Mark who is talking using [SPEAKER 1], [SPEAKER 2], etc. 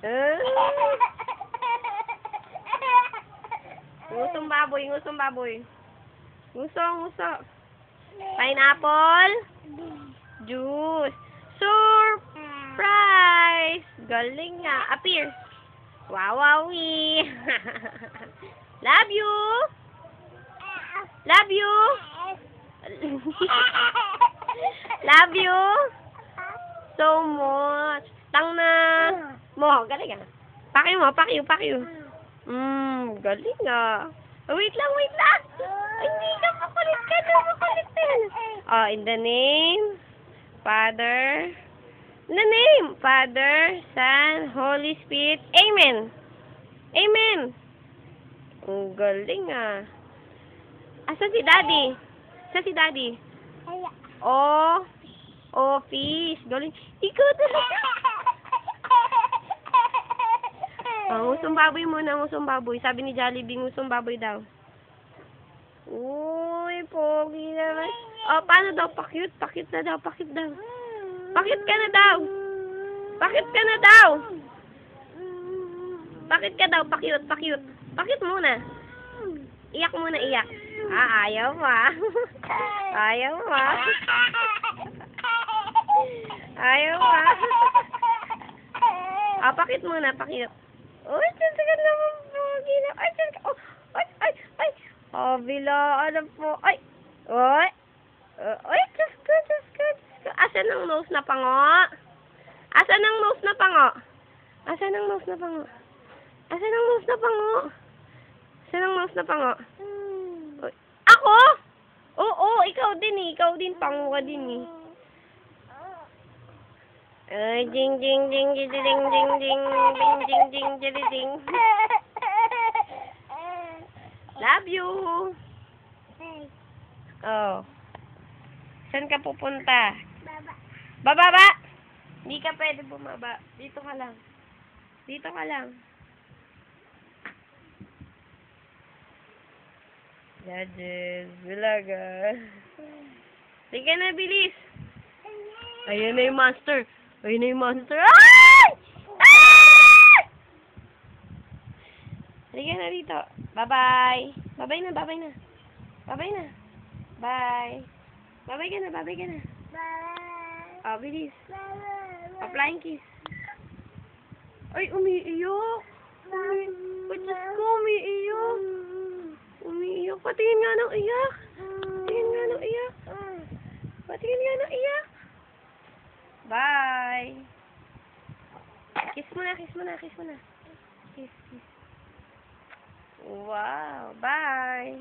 [SPEAKER 1] Ah. Ngusong baboy, ngusong baboy. Nguso. Pineapple. Juice. Surprise! Galing nga. Appear. Wawawi. Love you. Love you. Love you. So much. Tang na. Mo, galing ah. Pakiyo. Galing ah. Wait lang. Ay, hindi ka makulit ka na. Oh, in the name, Father, Son, Holy Spirit. Amen. Ang galing ah. Asa si Daddy? Oh, office. Galing. Ikaw talaga. Ngusong baboy muna, ngusong baboy. Sabi ni Jollibee, ngusong baboy daw. Uy, pogi naman. Oh, paano daw? Pakit daw. Pakit ka na daw. Pakit. Pakit muna. Iyak muna. Ayaw pa. Pakit muna. Uy, tsaga naman pogi na. Ay. Bila, ano po? Ay, Diyos ko. Asan ang nose na pango? Uy, ako? Oo, ikaw din pango ka din eh. Ay, ding, Love you. Oh. Saan ka pupunta? Bababa. Hindi ka pwede bumaba. Dito ka lang. Judges, Bulaga. Sige na, bilis. Ayun na yung monster. Ay! Sige na dito. Bye-bye. Bye-bye na. Bye. Bye-bye ka na. Oh, bilis. Flying kiss. Ay, umiiyak. Diyos ko, umiiyak. Patingin nga ng iyak. Bye. Kiss muna. Kiss. Wow, bye.